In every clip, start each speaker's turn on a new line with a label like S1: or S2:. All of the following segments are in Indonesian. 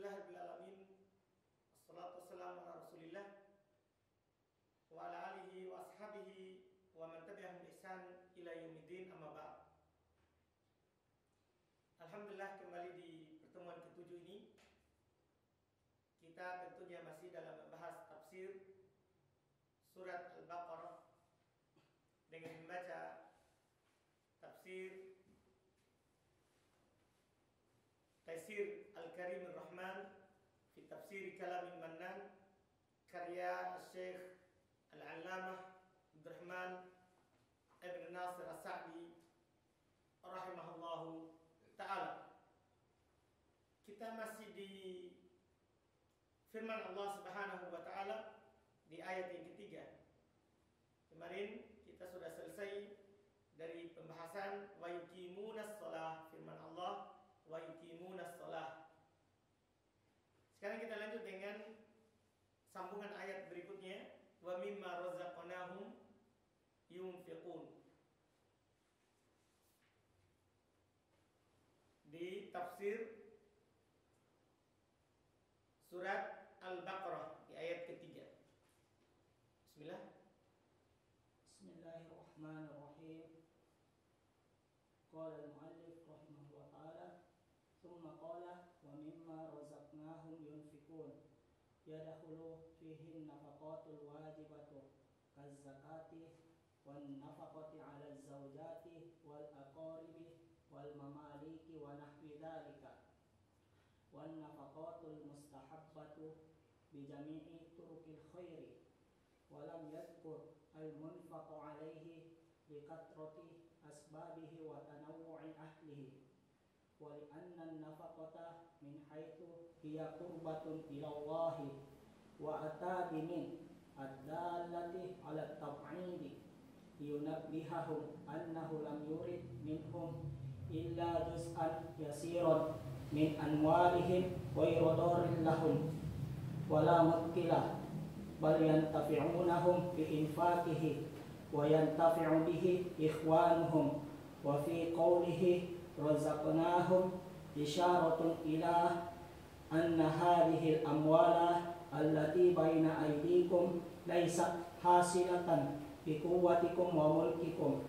S1: Alhamdulillahirabbil alamin. Wassalatu wassalamu ala Rasulillah wa ala alihi wa ashabihi wa man tabi'ahum bi ihsan ila yaumiddin, amma ba'd. Alhamdulillah, kembali di pertemuan ke-7 ini kita tentunya masih dalam membahas tafsir surat Al-Baqarah dengan membaca tafsir Taisir Al-Karim Ar-Rahman fi Tafsir Kalam Mannan karya Syekh Al-Allamah Abdurrahman Ibn Nasir As-Sa'di rahimahullahu ta'ala. Kita masih di firman Allah Subhanahu wa ta'ala di ayat yang ketiga. Kemarin kita sudah selesai dari pembahasan wa yuqimunas shalah, firman Allah wa yuqimunas shalah. Sekarang kita lanjut dengan sambungan ayat berikutnya, wa mimma razaqnahum yunfiqun. Di tafsir surat Al-Baqarah di ayat ketiga. Bismillah.
S2: Bismillahirrahmanirrahim. Qala al-muallif rahimahullah ta'ala, thumma qala wa mimma razaqnahum yunfiqun yadkhulu fihi an-nafaqatul wajibatu kaz-zakati wan nafaqati 'ala az-zawjati wal aqaribi wal mamaliki wa nahwi dhalika wan nafaqatul mustahabbatu bi jami'i turuqil khairi wa lam yadhkur al-munfaqu 'alayhi bi kathrati asbabihi wa tanawwu'i ahlihi wa li anna an-nafaqata min haitsu hiya qurbatun ila Allah wa atabi min ad-dallati 'ala at-tab'idi yunabbihahum annahu lam yurid minhum illa juz'an yasiran min anwalihim wa iradarin lahum wala mutkilah bal yantafi'unahum bi infaqihi wa yantafi'u bihi ikhwanuhum. Wa fi qawlihi razaqnahum isyaratun ila anna hadhihi al-amwala allati baina aydikum laysat hasilatan bi quwwatikum wa mulkikum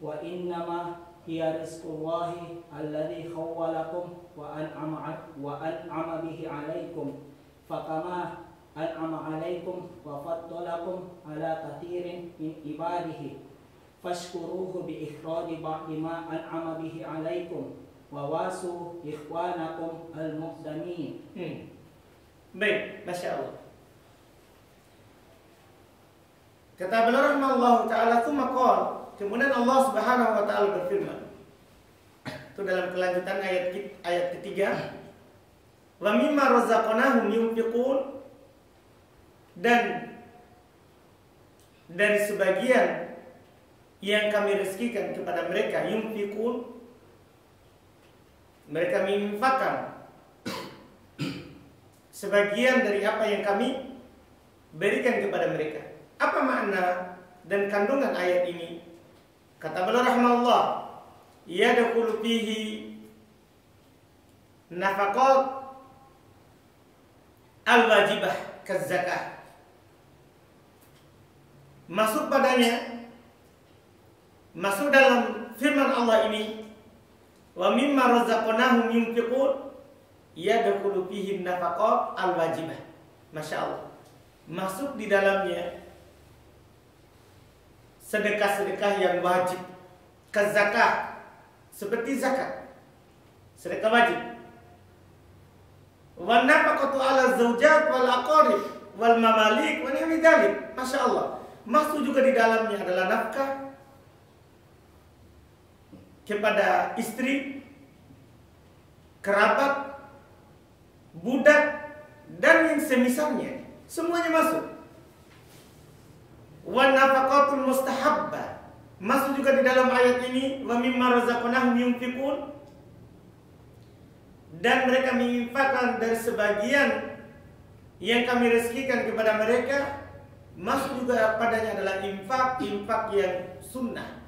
S2: wa innama hiya rizqullahi alladhi khawwalakum wa an'ama bihi alaykum fakama an'ama alaikum wa faddalakum ala kathirin min ibadihi fashkuruhu bi ikhraji ba'di ma an'ama bihi alaikum wa wasu ikhwanakum al-muqdamin.
S1: Baik, Masya Allah. Kata beliau rahimahullah ta'ala, tsumma qala, kemudian Allah Subhanahu wa ta'ala berfirman. Itu dalam kelanjutan ayat ketiga. Wa mimma razaqnahum yunfiqun, dan dari sebagian yang kami rezekikan kepada mereka, yunfiqun, mereka menginfakkan sebagian dari apa yang kami berikan kepada mereka. Apa makna dan kandungan ayat ini? Kata beliau rahimahullah, yadkhulu fihi nafaqat al-wajibah kaz-zakah. Masuk padanya, masuk dalam firman Allah ini, wa mimma razaqnahum yunfiqun yadkhulu fihi nafaqat al-wajibah. Masya Allah, masuk di dalamnya sedekah-sedekah yang wajib, kaz-zakah, seperti zakat, sedekah wajib. Wa nafaqatu 'ala zawjat wal aqarib wal mamalik wa nahwi dzalik. Masya Allah, masuk juga di dalamnya adalah nafkah kepada istri, kerabat, budak, dan yang semisalnya. Semuanya masuk. Wa nafaqatul mustahabbah, masuk juga di dalam ayat ini, wa mimma razaqnahum yunfiqun, dan mereka menginfakkan dari sebagian yang kami rezekikan kepada mereka. Masuk juga padanya adalah infak yang sunnah,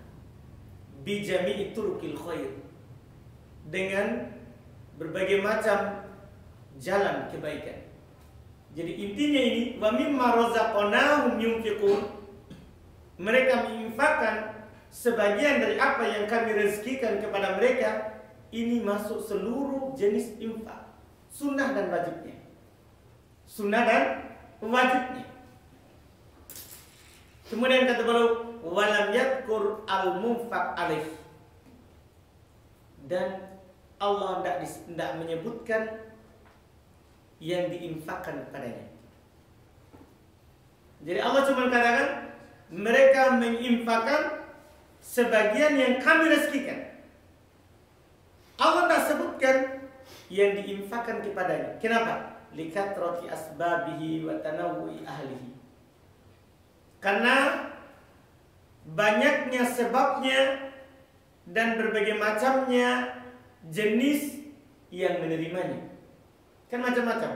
S1: bijami'i turukil khair, dengan berbagai macam jalan kebaikan. Jadi intinya ini, wa mimma razaqnahum yunfiqun, mereka menginfakkan sebagian dari apa yang kami rezekikan kepada mereka. Ini masuk seluruh jenis infak, sunnah dan wajibnya. Sunnah dan wajibnya. Kemudian kata beliau, walam yadkur al-munfaq alaih, dan Allah tidak menyebutkan yang diinfakkan kepadanya. Jadi Allah cuma katakan mereka menginfakkan sebagian yang kami rezekikan. Allah tak sebutkan yang diinfakkan kepadanya. Kenapa? Likatrati asbabihi wa tanawwi ahlihi. Karena banyaknya sebabnya dan berbagai macamnya jenis yang menerimanya. Kan macam-macam.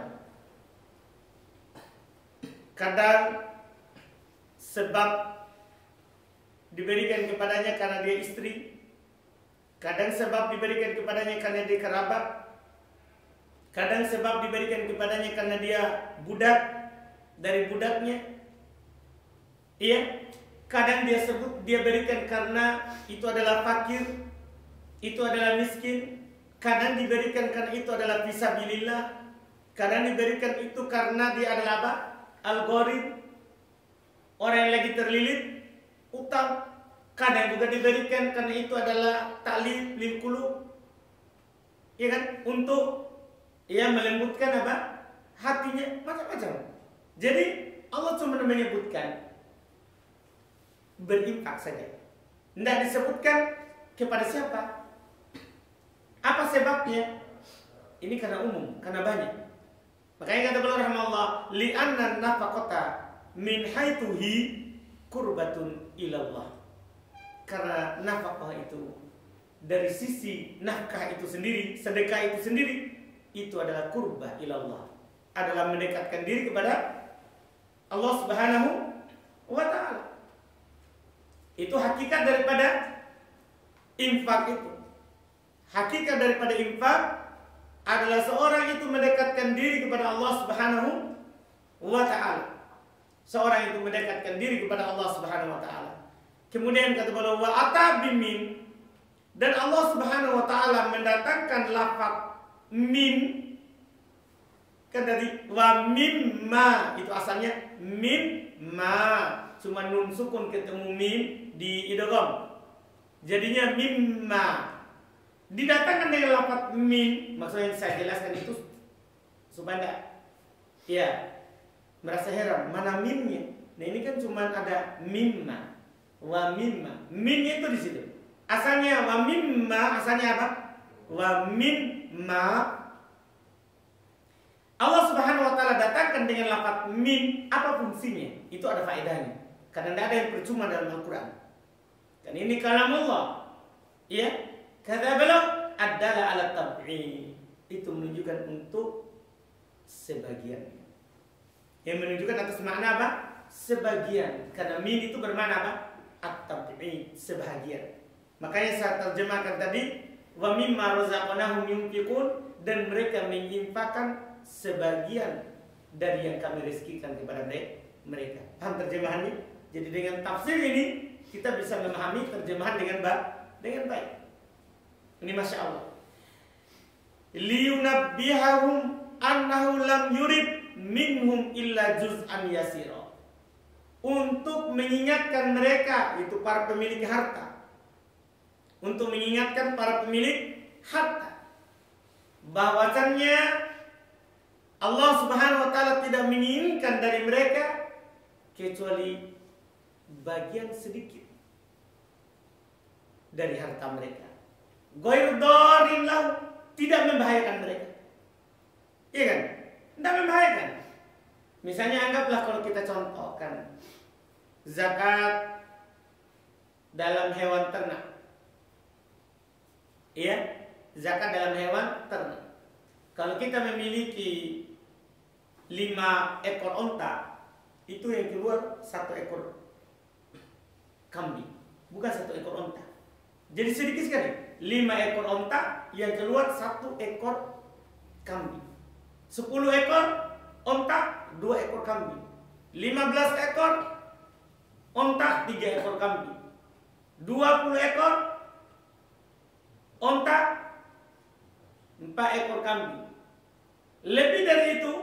S1: Kadang sebab diberikan kepadanya karena dia istri, kadang sebab diberikan kepadanya karena dia kerabat, kadang sebab diberikan kepadanya karena dia budak dari budaknya. Iya, kadang dia sebut dia berikan karena itu adalah fakir, itu adalah miskin. Kadang diberikan karena itu adalah fisabilillah. Kadang diberikan itu karena dia adalah apa? Al-gharib, orang yang lagi terlilit utang. Kadang juga diberikan karena itu adalah ta'lif lil qulub, ya kan? Untuk melembutkan apa? Hatinya, macam-macam. Jadi Allah cuma menyebutkan berinfak saja. Tidak disebutkan kepada siapa. Apa sebabnya? Ini karena umum, karena banyak. Makanya kata beliau rahimahullah, li'anna nafaqata min haituhi kurbatun ilallah. Karena nafkah itu dari sisi nafkah itu sendiri, sedekah itu sendiri, itu adalah kurbah ilallah, adalah mendekatkan diri kepada Allah Subhanahu wa ta'ala. Itu hakikat daripada infak itu. Hakikat daripada infak adalah seorang itu mendekatkan diri kepada Allah Subhanahu wa ta'ala. Seorang itu mendekatkan diri kepada Allah Subhanahu wa ta'ala. Kemudian kata beliau, wa ata bimin, dan Allah Subhanahu wa ta'ala mendatangkan lafaz min, kan dari wa mimma, itu asalnya mimma, cuma nun sukun ketemu mim di idgham, jadinya mimma. Didatangkan dengan lafaz min, maksudnya saya jelaskan itu supaya enggak merasa heran mana mimnya. Nah ini kan cuma ada mimma, wa mimma, min itu di situ. Asalnya wa mimma, asalnya apa? Wa mimma. Allah Subhanahu wa ta'ala datangkan dengan lafaz min, apa fungsinya? Itu ada faedahnya. Karena tidak ada yang percuma dalam Al-Quran. Dan ini kalamullah. Ya. Kata beliau, adalah ala tab'i. Itu menunjukkan untuk sebagian. Yang menunjukkan atas makna apa? Sebagian. Karena min itu bermakna apa? At-tab'i, sebagian. Makanya saya terjemahkan tadi, wa mimma razaqnahum yunfiqun, dan mereka menginfakkan sebagian dari yang kami rezekikan kepada mereka. Paham terjemahannya? Jadi dengan tafsir ini kita bisa memahami terjemahan dengan baik. Ini Masya Allah. Liyunabbihahum annahu lam yurid minhum illa juz'an yasira. Untuk mengingatkan mereka, itu para pemilik harta, untuk mengingatkan para pemilik harta, bahwasannya Allah Subhanahu wa ta'ala tidak menginginkan dari mereka kecuali bagian sedikit dari harta mereka. Ghairu dharin lahu, tidak membahayakan mereka. Iya kan? Tidak membahayakan. Misalnya anggaplah kalau kita contohkan zakat dalam hewan ternak. Iya, zakat dalam hewan ternak. Kalau kita memiliki 5 ekor onta, itu yang keluar 1 ekor kambing, bukan 1 ekor onta. Jadi sedikit sekali. 5 ekor onta yang keluar 1 ekor kambing. 10 ekor onta, 2 ekor kambing. 15 ekor onta, 3 ekor kambing. 20 ekor onta, 4 ekor kambing. Lebih dari itu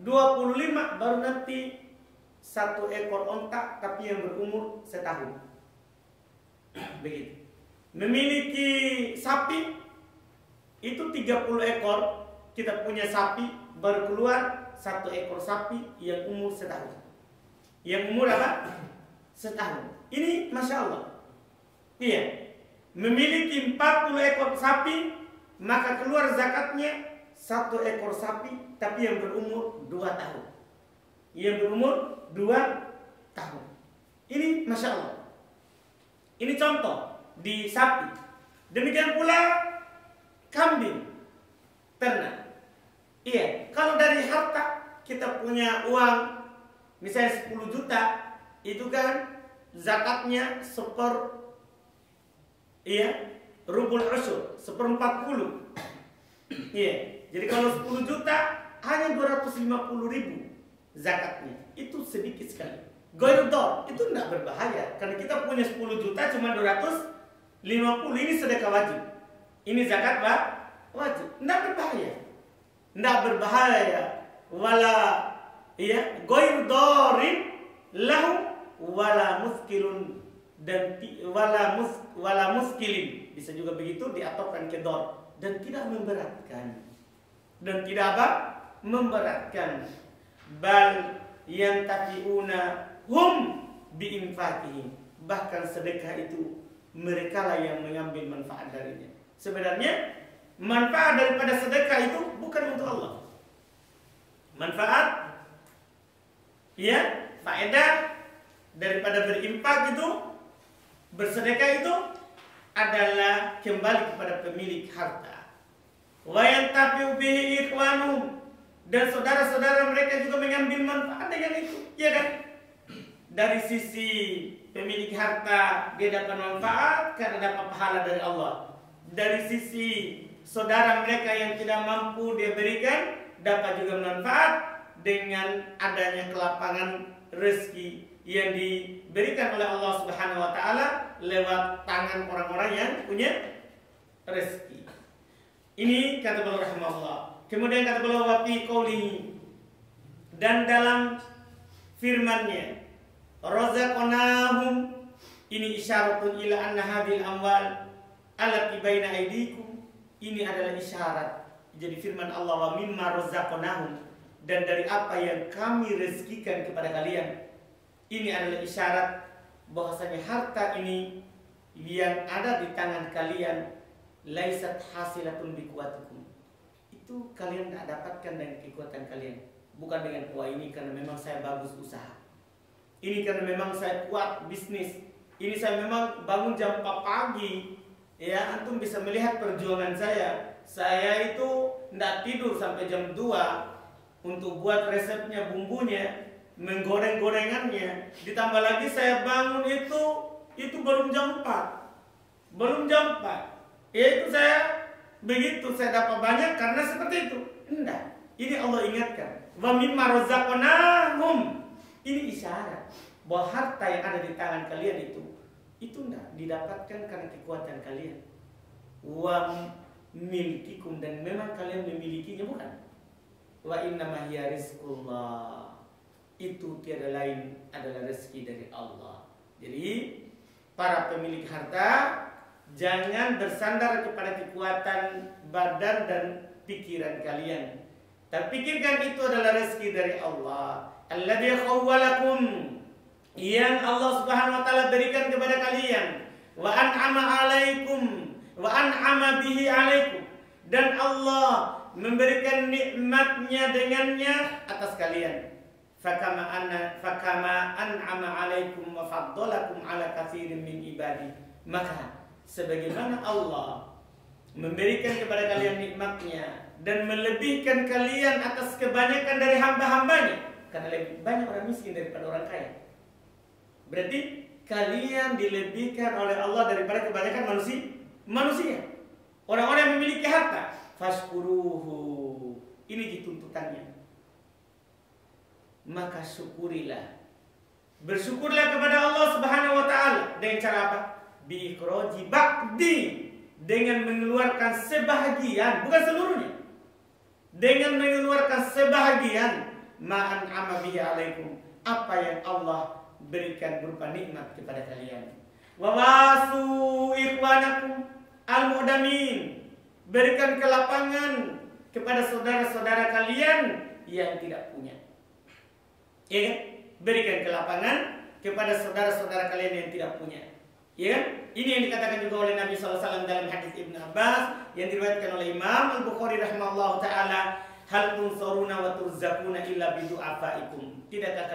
S1: 25 baru nanti 1 ekor onta tapi yang berumur setahun. Begitu. Memiliki sapi itu 30 ekor, kita punya sapi baru keluar 1 ekor sapi yang umur setahun. Yang umur apa? Setahun. Ini Masya Allah. Iya. Memiliki 40 ekor sapi, maka keluar zakatnya 1 ekor sapi tapi yang berumur 2 tahun. Yang berumur 2 tahun. Ini Masya Allah. Ini contoh di sapi. Demikian pula kambing, ternak. Iya, kalau dari harta kita punya uang misalnya 10 juta, itu kan zakatnya rubul usyur, 1/40. Iya, jadi kalau 10 juta hanya 250.000 zakatnya. Itu sedikit sekali. Goyudor itu tidak berbahaya karena kita punya 10 juta cuma 250, ini sedekah wajib. Ini zakat wajib, tidak berbahaya. Tidak berbahaya. Wala goyudorin lahu wala muskilun dan wala muskilin, bisa juga begitu diatopkan ke dor, dan tidak memberatkan. Dan tidak apa? Memberatkan. Bal yang tafiuna hum biinfaqihim, bahkan sedekah itu mereka lah yang mengambil manfaat darinya. Sebenarnya manfaat daripada sedekah itu bukan untuk Allah. Manfaat faedah daripada berinfak itu, bersedekah itu adalah kembali kepada pemilik harta. Wa yantafi'u bihi ikhwanuhum, dan saudara-saudara mereka juga mengambil manfaat dengan itu, ya kan? Dari sisi pemilik harta dia dapat manfaat karena dapat pahala dari Allah. Dari sisi saudara mereka yang tidak mampu dia berikan, dapat juga manfaat dengan adanya kelapangan rezeki yang diberikan oleh Allah Subhanahu wa taala lewat tangan orang-orang yang punya rezeki. Ini kata beliau rahimahullah. Kemudian kata beliau wa fi qoulihi, dan dalam firman-Nya, razaqnahum, ini isyaratun ila anna hadhil amwal allati baina aydikum, ini adalah isyarat. Jadi firman Allah, wa mimma razaqnahum, dan dari apa yang kami rezekikan kepada kalian, ini adalah isyarat bahwasanya harta ini yang ada di tangan kalian laisat hasilatun biquwatikum, itu kalian tidak dapatkan dengan kekuatan kalian, bukan dengan wah ini karena memang saya bagus usaha, ini karena memang saya kuat bisnis, ini saya memang bangun jam 4 pagi. Ya, antum bisa melihat perjuangan saya itu tidak tidur sampai jam 2 untuk buat resepnya, bumbunya, menggoreng-gorengannya. Ditambah lagi saya bangun itu belum jam 4. Belum jam 4. Ya itu saya begitu, saya dapat banyak karena seperti itu. Enggak. Ini Allah ingatkan. Wa mimma razaqnahum. Ini isyarat bahwa harta yang ada di tangan kalian itu enggak didapatkan karena kekuatan kalian. Wa milkikum, dan memang kalian memilikinya, bukan. Wa innama hiya rizqullah, itu tiada lain adalah rezeki dari Allah. Jadi para pemilik harta jangan bersandar kepada kekuatan badan dan pikiran kalian, tapi pikirkan itu adalah rezeki dari Allah. Alladzi khawwalakum, yang Allah Subhanahu wa taala berikan kepada kalian. Wa an'ama alaikum wa an'ama bihi alaikum, dan Allah memberikan nikmatnya dengannya atas kalian. Fakama an'ama alaikum wa faddalakum ala katsirin min ibadi, maka sebagaimana Allah memberikan kepada kalian nikmatnya dan melebihkan kalian atas kebanyakan dari hamba-hambanya, karena lebih banyak orang miskin daripada orang kaya, berarti kalian dilebihkan oleh Allah daripada kebanyakan manusia. Orang-orang yang memiliki harta, fashkuruhu, ini dituntut ikutannya. Maka syukurilah. Bersyukurlah kepada Allah Subhanahu wa taala dengan cara apa? Bi ikhraji ba'di, dengan mengeluarkan sebahagian, bukan seluruhnya. Dengan mengeluarkan sebahagian ma'an amma bihi alaikum, apa yang Allah berikan berupa nikmat kepada kalian. Wa wasu ikhwanakum al-mu'damin, berikan kelapangan kepada saudara-saudara kalian yang tidak punya. Ya kan? Berikan kelapangan kepada saudara-saudara kalian yang tidak punya. Ya kan? Ini yang dikatakan juga oleh Nabi SAW dalam hadis Ibnu Abbas yang diriwayatkan oleh Imam Al-Bukhari rahimahullah taala, hal tunsaruna wa turzaquna illa bidu'afaikum. Tidaklah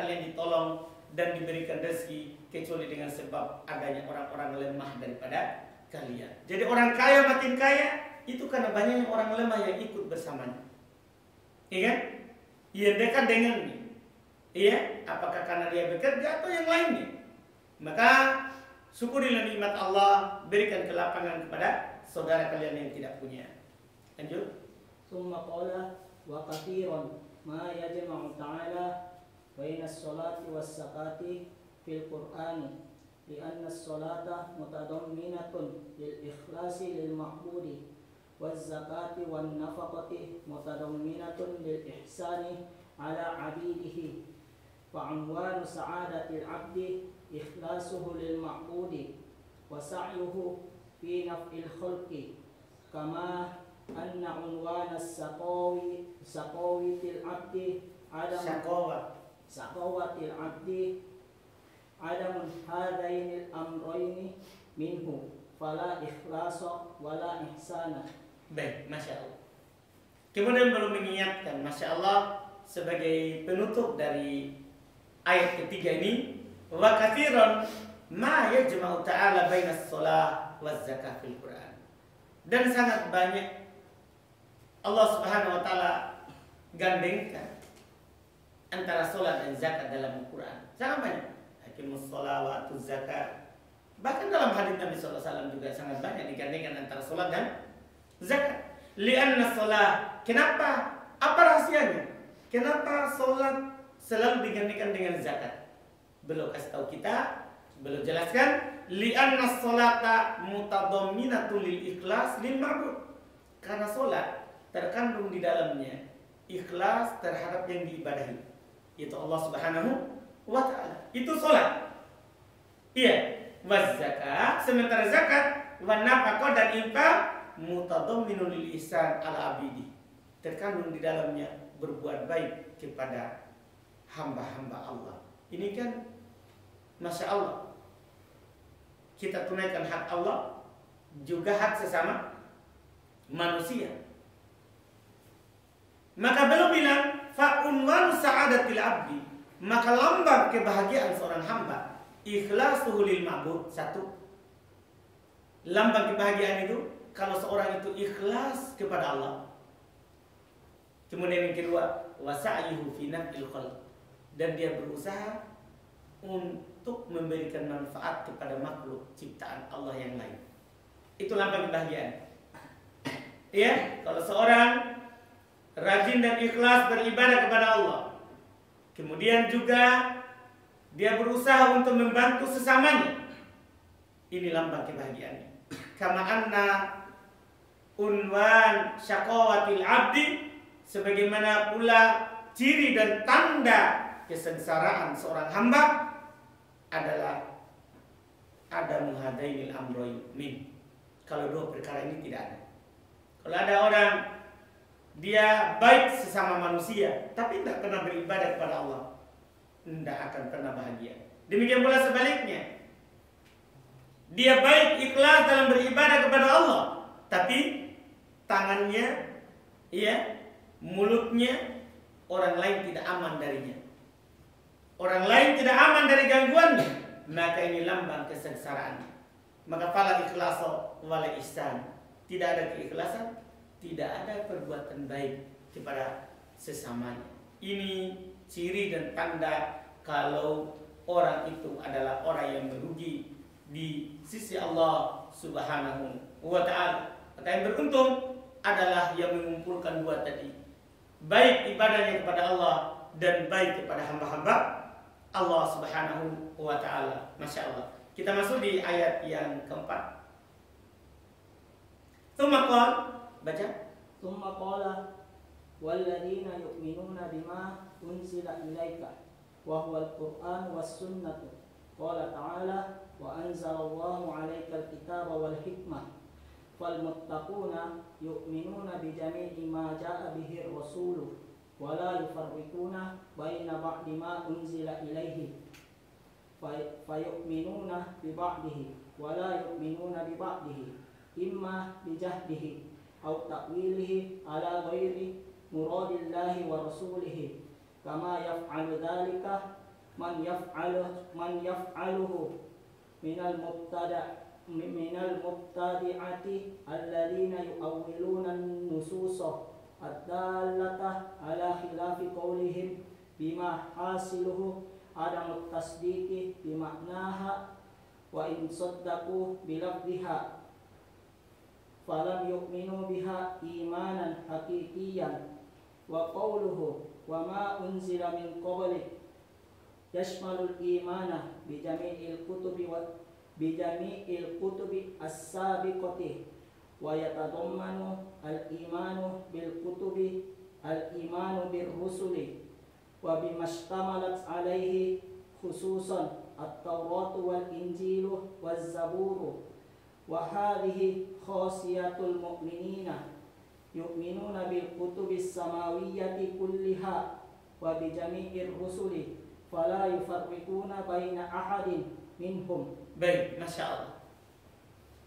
S1: kalian ditolong dan diberikan rezeki kecuali dengan sebab adanya orang-orang lemah daripada kalian. Jadi orang kaya makin kaya itu karena banyaknya orang lemah yang ikut bersamanya. Iya kan? Ia dekat dengannya. Iya, apakah karena dia bekerja atau yang lainnya? Maka syukurilah nikmat Allah, berikan kelapangan kepada saudara kalian yang tidak punya. Lanjut.
S2: Summa qala wa katsiran ma yajma'u ta'ala baina as-salati was-zakati fil Qur'ani li'anna as-salata mutadamminatun lil ikhlasi lil ma'budi waz-zakati wan nafaqati mutadamminatun lil ihsani ala 'abidihi. فعنوان سعادة العبد إخلاصه للمعبود وسعيه في نفع الخلق كما أن عنوان سقاوة العبد عدم هذين الأمرين منه فلا إخلاص ولا إحسان.
S1: Baik, Masya Allah. Kemudian perlu mengingatkan, Masya Allah, sebagai penutup dari ayat ketiga ini, wa katsiran ma yajma'u ta'ala bainas shalah waz zakah fil Qur'an. Dan sangat banyak Allah Subhanahu wa taala gandengkan antara salat dan zakat dalam Al-Qur'an. Sangat banyak. Aqimus shalah wa atuz zakat. Bahkan dalam hadis Nabi sallallahu alaihi wasallam juga sangat banyak digandengkan antara salat dan zakat. Li'anna shalah, kenapa? Apa rahasianya? Kenapa salat selalu digandingkan dengan zakat? Beliau kasih tahu kita, beliau jelaskan, li'anna sholata mutadamminatul lil ikhlas lil ma'bud. Karena salat terkandung di dalamnya ikhlas terhadap yang diibadahi, yaitu Allah Subhanahu wa taala. Itu salat. Iya, waz zakat, sementara zakat wan nafaqah dan infak mutadamminul lil ihsan ala abidi. Terkandung di dalamnya berbuat baik kepada hamba-hamba Allah. Ini kan Masya Allah, kita tunaikan hak Allah, juga hak sesama manusia. Maka beliau bilang, fa'unwan sa'adatil abdi, maka lambang kebahagiaan seorang hamba ikhlasuhu lil ma'bud. Satu, lambang kebahagiaan itu kalau seorang itu ikhlas kepada Allah. Kemudian yang kedua, wasa'yuhu fi naf'il khalq, dan dia berusaha untuk memberikan manfaat kepada makhluk ciptaan Allah yang lain. Itu lambang kebahagiaan. Ya, kalau seorang rajin dan ikhlas beribadah kepada Allah, kemudian juga dia berusaha untuk membantu sesamanya, ini lambang kebahagiaannya. Kama anna unwan syaqawatil abdi, sebagaimana pula ciri dan tanda kesengsaraan seorang hamba adalah ada muhadainil amroin min. Kalau dua perkara ini tidak ada. Kalau ada orang dia baik sesama manusia tapi tidak pernah beribadah kepada Allah, tidak akan pernah bahagia. Demikian pula sebaliknya, dia baik ikhlas dalam beribadah kepada Allah, tapi tangannya, mulutnya, orang lain tidak aman darinya. Orang lain tidak aman dari gangguannya, maka ini lambang kesengsaraan. Maka fala ikhlaso wala ihsan, tidak ada keikhlasan, tidak ada perbuatan baik kepada sesamanya. Ini ciri dan tanda kalau orang itu adalah orang yang merugi di sisi Allah Subhanahu wa ta'ala. Maka yang beruntung adalah yang mengumpulkan dua tadi, baik ibadahnya kepada Allah dan baik kepada hamba-hamba Allah Subhanahu wa ta'ala. Masya Allah. Kita masuk di ayat yang keempat. Tsumma qala, baca.
S2: Tsumma qala walladzina yu'minuna bima unzila ilaika wa huwal Qur'an was sunnatu. Qala ta'ala wa anzalallahu 'alaikal kitaba wal hikmah. Fal muttaquna yu'minuna bi jami'i ma ja'a bihi ar-rasulu wa la yufarriquna baina ba'di ma unzila ilaihi fayu'minuna bi ba'dihi wa la yu'minuna bi ba'dihi imma bi jahdihi aw ta'wilihi ala ghairi muradillahi wa rasulihi kama yaf'alu dhalika man yaf'aluhu minal mubtadi'ati alladzina yu'awwiluna an-nususa ad-dallata ala khilafi qawlihim bima hasiluhu adamut tasdiqi bimaknaha wa in saddaqu bilafdhiha falam yu'minu biha imanan haqiqiyan wa qawluhu wa ma unzila min qablik yashmalul imana bi jami'il kutubi as-sabiqati wa yatadammanu al-imanu bil kutubi al-imanu bir rusuli wa bimashtamalat alaihi khususan at-Taurat wal Injilu waz Zaburu wa hadhihi khasiyatul mu'minina yu'minuna bil kutubis samawiyyati kulliha wa bi jami'ir rusuli fala yufarriquna baina ahadin minhum.
S1: Baik, Masya Allah.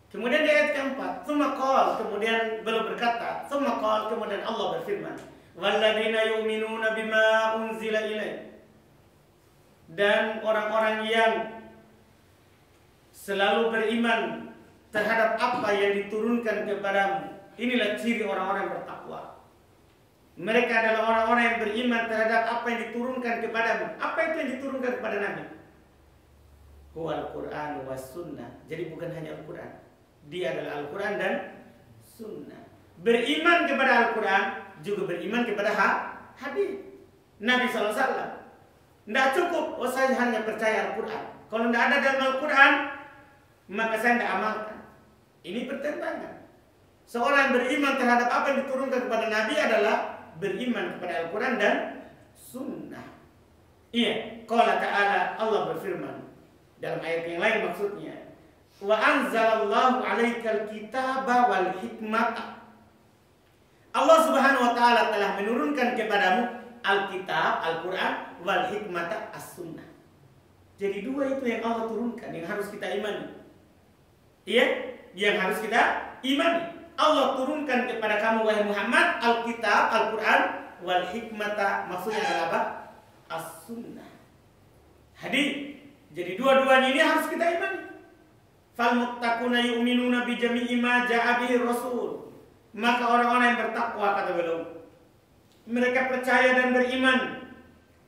S1: Kemudian di ayat keempat, tsumma qala, kemudian beliau berkata, tsumma qala, kemudian Allah berfirman, walladzina yu'minuna bima unzila ilaik, dan orang-orang yang selalu beriman terhadap apa yang diturunkan kepadamu. Inilah ciri orang-orang bertakwa. Mereka adalah orang-orang yang beriman terhadap apa yang diturunkan kepadamu. Apa itu yang diturunkan kepada Nabi? Huwal Qur'an was sunnah. Jadi bukan hanya Al-Quran, dia adalah Al-Quran dan sunnah. Beriman kepada Al-Quran juga beriman kepada hadis Nabi SAW. Tidak cukup, oh saya hanya percaya Al-Quran. Kalau tidak ada dalam Al-Quran, maka saya tidak amalkan. Ini pertentangan. Seorang yang beriman terhadap apa yang diturunkan kepada Nabi adalah beriman kepada Al-Quran dan sunnah. Iya, qala ta'ala, Allah berfirman dalam ayat yang lain maksudnya, wa anzalallahu 'alaikal kitaba wal hikmata. Allah Subhanahu wa taala telah menurunkan kepadamu Alkitab, Al-Quran, wal hikmata, as-sunnah. Jadi dua itu yang Allah turunkan, yang harus kita imani. Iya, yang harus kita imani. Allah turunkan kepada kamu wahai Muhammad Alkitab, Al-Quran, wal hikmata, maksudnya adalah apa? As-sunnah. Hadis. Jadi dua-duanya ini harus kita imani. Fal muttaquna yu'minuna bi jami'i ma ja'a bihi rasul. Maka orang-orang yang bertakwa, kata beliau, mereka percaya dan beriman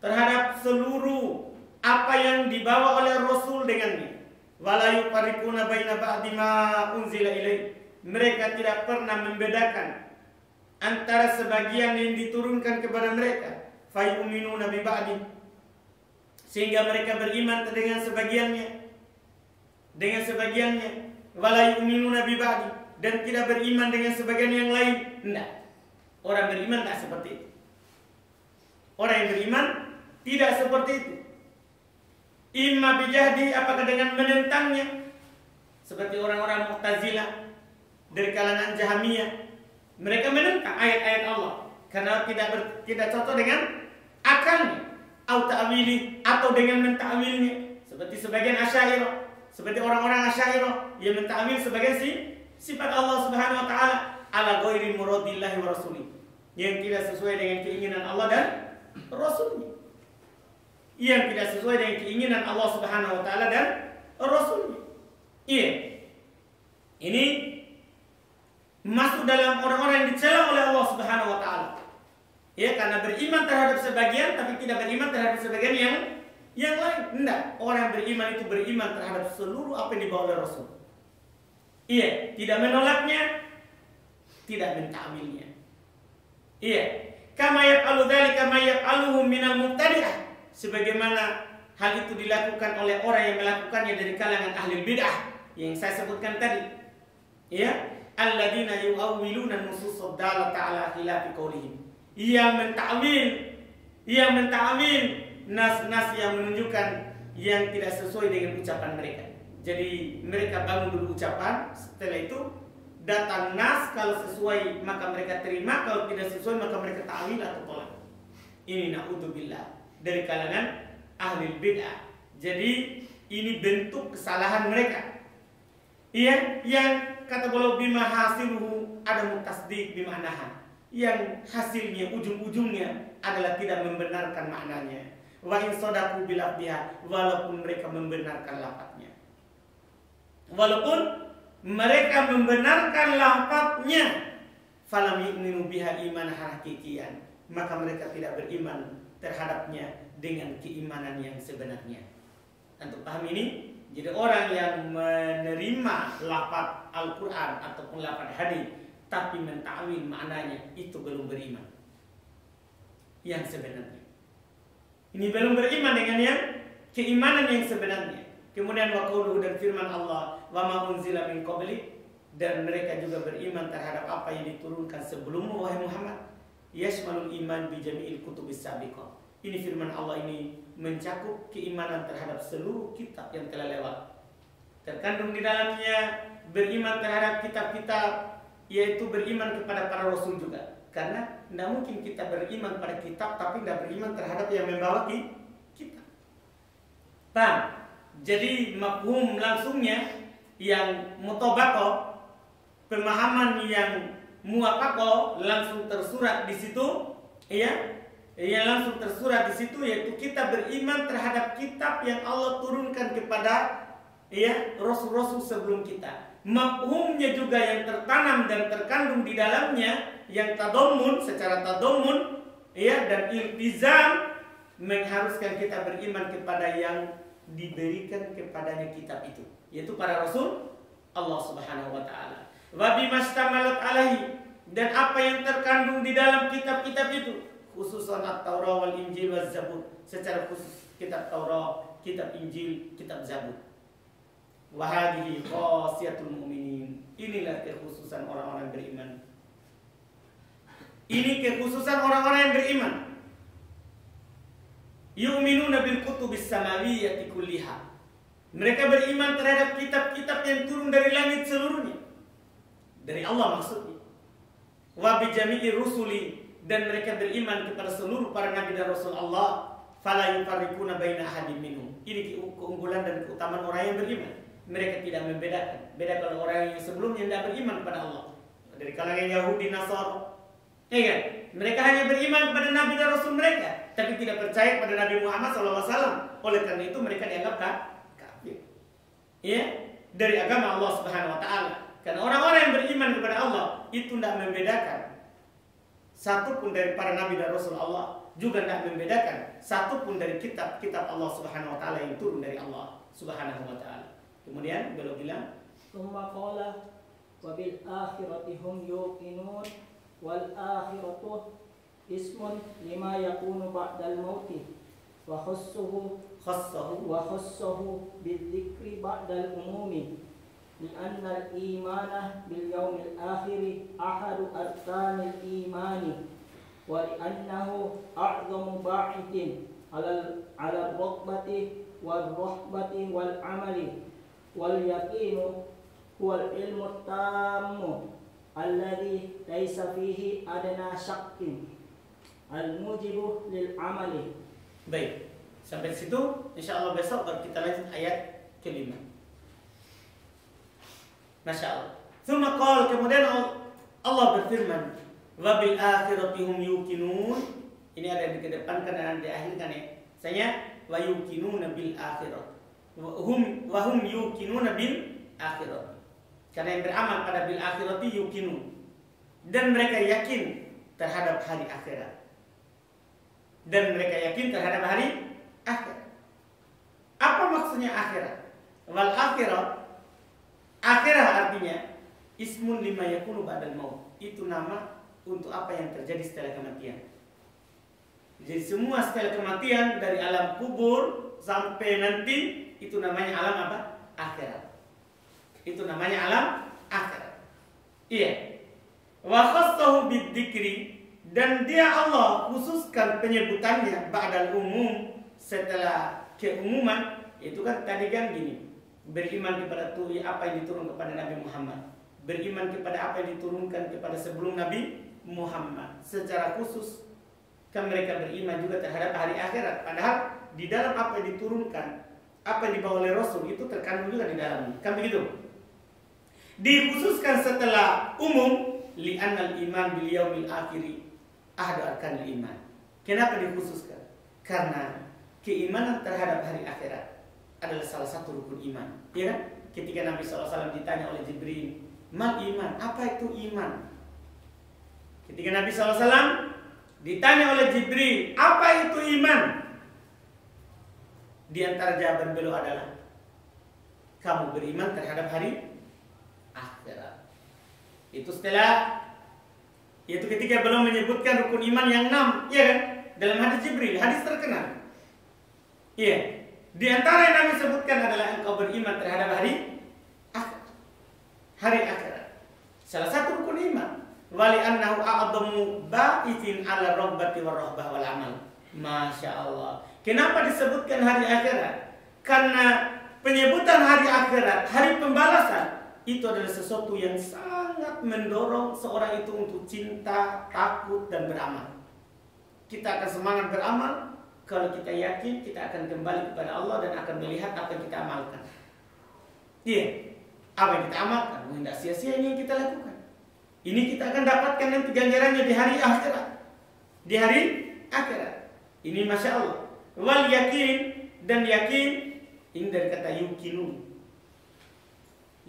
S1: terhadap seluruh apa yang dibawa oleh Rasul dengannya. Wala yufarriquna baina ba'di ma unzila ilaih. Mereka tidak pernah membedakan antara sebagian yang diturunkan kepada mereka. Fa yu'minuna bi ba'di, sehingga mereka beriman dengan sebagiannya. Wala yu'minuna bi ba'di, dan tidak beriman dengan sebagian yang lain. Tidak. Orang beriman tidak seperti itu. Orang yang beriman tidak seperti itu. Imma bijahdi, apakah dengan menentangnya, seperti orang-orang Mu'tazilah dari kalangan Jahmiyah. Mereka menentang ayat-ayat Allah karena tidak cocok dengan akalnya, atau ta'wili, atau dengan mentakwilnya, seperti sebagian Asy'ariyah, seperti orang-orang Asy'ariyah yang mentakwil sebagian sifat Allah Subhanahu wa taala ala ghairi muradillahi wa rasulih, yang tidak sesuai dengan keinginan Allah dan Rasulnya, yang tidak sesuai dengan keinginan Allah Subhanahu wa taala dan Rasulnya. Iya, ini masuk dalam orang-orang yang dicela oleh Allah Subhanahu wa taala. Ya, karena beriman terhadap sebagian tapi tidak beriman terhadap sebagian yang lain. Tidak, orang yang beriman itu beriman terhadap seluruh apa yang dibawa oleh Rasul. Iya, tidak menolaknya, tidak mentakwilnya. Iya, Kama yaf'alu dzalika ma yaf'aluhu minal mubtadi'ah, sebagaimana hal itu dilakukan oleh orang yang melakukannya dari kalangan ahli bid'ah yang saya sebutkan tadi. Ya, alladzina yu'awwiluna nusus ad-dalata ala khilafi qaulihim. Yang mentakwil nas-nas yang menunjukkan yang tidak sesuai dengan ucapan mereka. Jadi mereka bangun dulu ucapan, setelah itu datang nas, kalau sesuai maka mereka terima, kalau tidak sesuai maka mereka ta'wil atau tolak. Ini na'udzubillah dari kalangan ahli bid'ah. Jadi ini bentuk kesalahan mereka. Iya, yang kata beliau bima hasiluhu ada mutasdiq bima'naha, yang hasilnya ujung-ujungnya adalah tidak membenarkan maknanya. Wa in sadaqu bil abdiha, walaupun mereka membenarkan lafadznya. Walaupun mereka membenarkan lafadznya, falam yu'minu biha iman hakikian, maka mereka tidak beriman terhadapnya dengan keimanan yang sebenarnya. Untuk paham ini, jadi orang yang menerima lafaz Al-Quran ataupun lafaz hadis tapi mentakwil maknanya, itu belum beriman yang sebenarnya. Ini belum beriman dengan yang keimanan yang sebenarnya. Kemudian wa qauluhu, dan firman Allah, wa ma unzila min qablik, dan mereka juga beriman terhadap apa yang diturunkan sebelummu wahai Muhammad. Yashmalul iman bi jami'il kutubis sabiqah. Ini firman Allah ini mencakup keimanan terhadap seluruh kitab yang telah lewat. Terkandung di dalamnya beriman terhadap kitab-kitab, yaitu beriman kepada para rasul juga. Karena tidak mungkin kita beriman pada kitab tapi tidak beriman terhadap yang membawa kitab. Paham? Jadi mafhum langsungnya yang mutabaqah, pemahaman yang muwafaqah langsung tersurat di situ, ya. Yang langsung tersurat di situ yaitu kita beriman terhadap kitab yang Allah turunkan kepada rasul-rasul sebelum kita. Mafhumnya juga yang tertanam dan terkandung di dalamnya, yang tadammun, secara tadammun dan iltizam, mengharuskan kita beriman kepada yang diberikan kepadanya kitab itu, yaitu para rasul Allah Subhanahu wa taala. Wa bimastamalat alaihi, dan apa yang terkandung di dalam kitab-kitab itu, khususan At-Taurah wal Injil wal Zabur, secara khusus kitab Taurah, kitab Injil, kitab Zabur. Wa hadhihi khasiyatul mu'minin, inilah kekhususan orang-orang beriman. Ini kekhususan orang-orang yang beriman. Yu'minuna bil kutubis samawiyyati kulliha, mereka beriman terhadap kitab-kitab yang turun dari langit seluruhnya, dari Allah maksudnya. Wa bi jami'i rusuli, dan mereka beriman kepada seluruh para nabi dan rasul Allah. Fala yufarriquna baina ahadin minhum, ini keunggulan dan keutamaan orang yang beriman. Mereka tidak membedakan. Beda kalau orang yang sebelumnya tidak beriman kepada Allah, dari kalangan Yahudi, Nasara, kan? Mereka hanya beriman kepada nabi dan rasul mereka, tapi tidak percaya pada Nabi Muhammad SAW. Oleh karena itu mereka dianggap kafir, dari agama Allah Subhanahu wa taala. Karena orang-orang yang beriman kepada Allah itu tidak membedakan satu pun dari para nabi dan rasul Allah, juga tidak membedakan satu pun dari kitab-kitab Allah Subhanahu wa taala yang turun dari Allah Subhanahu wa taala. Kemudian beliau bilang,
S2: "Tsumma qala wa bil akhirati hum yuqinun wal akhiratu ismun lima yakunu ba'dal mauti wa khassahu bil dzikri ba'dal umumi li'anna al-imana bil yaumil akhir ahadu arkanil imani wa li'annahu a'zamu ba'idin 'ala ar-raghbati wal rahbati wal 'amali wal yaqinu huwal ilmu tammu alladhi laisa fihi adna syakkin al-mujibu lil amali."
S1: Baik, sampai situ insyaallah besok baru kita lanjut ayat kelima. Masya Allah. Tsumma qala, kemudian Allah berfirman, wa bil akhirati hum yuqinun. Ini ada di kedepankan dan diakhirkan ya. Saya wa yuqinuna bil akhirat. Wa hum yuqinuna bil akhirat. Karena yang beramal pada bil akhirati yuqinun, dan mereka yakin terhadap hari akhirat. Dan mereka yakin terhadap hari akhirat. Apa maksudnya akhirat? Wal akhirat, akhirat artinya ismun lima yakunu ba'dal maut. Itu nama untuk apa yang terjadi setelah kematian. Jadi semua setelah kematian dari alam kubur sampai nanti itu namanya alam apa? Akhirat. Itu namanya alam akhirat. Iya. Wa khassahu bidzikri, dan dia Allah khususkan penyebutannya ba'dal umum, setelah keumuman. Itu kan tadi kan gini, beriman kepada apa yang diturunkan kepada Nabi Muhammad, beriman kepada apa yang diturunkan kepada sebelum Nabi Muhammad. Secara khusus kan mereka beriman juga terhadap hari akhirat. Padahal di dalam apa yang diturunkan, apa yang dibawa oleh Rasul itu terkandung juga di dalamnya. Kan begitu? Dikhususkan setelah umum, li'annal iman bil yaumil akhiri ahadu arkanil iman. Kenapa dikhususkan? Karena keimanan terhadap hari akhirat adalah salah satu rukun iman. Ya kan? Ketika Nabi SAW ditanya oleh Jibril, mal iman, apa itu iman? Ketika Nabi SAW ditanya oleh Jibril, apa itu iman? Di antara jawaban beliau adalah, kamu beriman terhadap hari akhirat. Itu setelah, yaitu ketika beliau menyebutkan rukun iman yang 6, ya kan? Dalam hadis Jibril, hadis terkenal. Iya. Di antara yang Nabi sebutkan adalah engkau beriman terhadap hari akhirat. Hari akhirat. Salah satu rukun iman. Wali annahu a'adhamu ba'ithin 'ala rabbati warahbah wal amal. Masya Allah. Kenapa disebutkan hari akhirat? Karena penyebutan hari akhirat, hari pembalasan, itu adalah sesuatu yang sangat mendorong seorang itu untuk cinta, takut, dan beramal. Kita akan semangat beramal kalau kita yakin kita akan kembali kepada Allah dan akan melihat apa yang kita amalkan. Iya, apa yang kita amalkan, tidak sia-sia ini yang kita lakukan. Ini kita akan dapatkan nanti ganjarannya di hari akhirat. Di hari akhirat. Ini Masya Allah. Wal yakin, dan yakin, ini dari kata yukinun.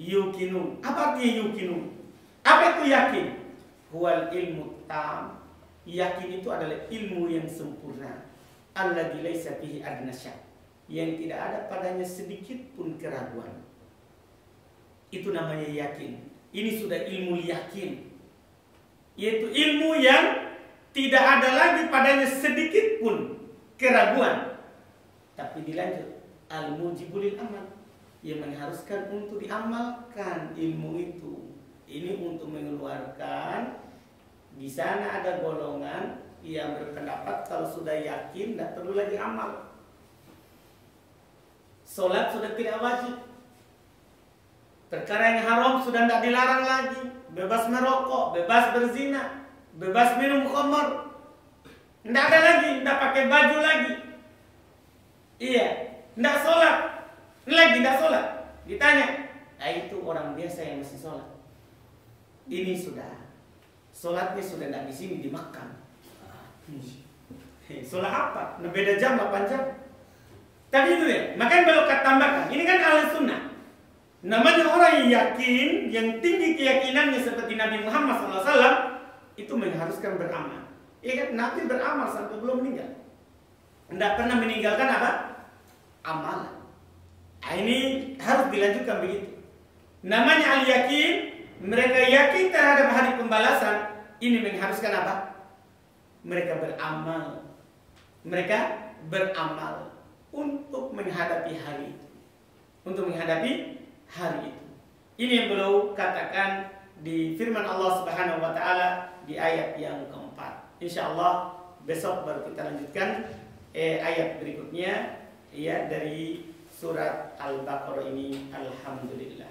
S1: Yukinun. Apa artinya yukinun? Apa itu yakin? Huwal ilmu tam. Yakin itu adalah ilmu yang sempurna. Alladzi laisa fihi adna syak. Yang tidak ada padanya sedikit pun keraguan. Itu namanya yakin. Ini sudah ilmu yakin. Yaitu ilmu yang tidak ada lagi padanya sedikit pun keraguan. Tapi dilanjut, al-mujibulil amal, yang mengharuskan untuk diamalkan ilmu itu. Ini untuk mengeluarkan, di sana ada golongan yang berpendapat kalau sudah yakin tidak perlu lagi amal. Sholat sudah tidak wajib, perkara yang haram sudah tidak dilarang lagi, bebas merokok, bebas berzina, bebas minum khamar, tidak ada lagi, tidak pakai baju lagi. Iya, tidak sholat lagi, tidak sholat. Ditanya, nah itu orang biasa yang masih sholat. Ini sudah sholatnya sudah tidak di sini, di Makkah. Sholat apa? Nah, beda jam 8 jam. Tapi itu ya, makanya kalau kata tambahkan, ini kan ahli sunnah. Namanya orang yang yakin, yang tinggi keyakinannya seperti Nabi Muhammad SAW, itu mengharuskan beramal. Ya kan, Nabi beramal sampai belum meninggal. Tidak pernah meninggalkan apa? Amalan. Nah, ini harus dilanjutkan begitu. Namanya al-yakin, mereka yakin terhadap hari pembalasan. Ini mengharuskan apa? Mereka beramal. Mereka beramal untuk menghadapi hari itu. Untuk menghadapi hari itu. Ini yang beliau katakan di firman Allah Subhanahu wa taala di ayat yang keempat. Insyaallah besok baru kita lanjutkan ayat berikutnya ya dari surat Al-Baqarah ini. Alhamdulillah.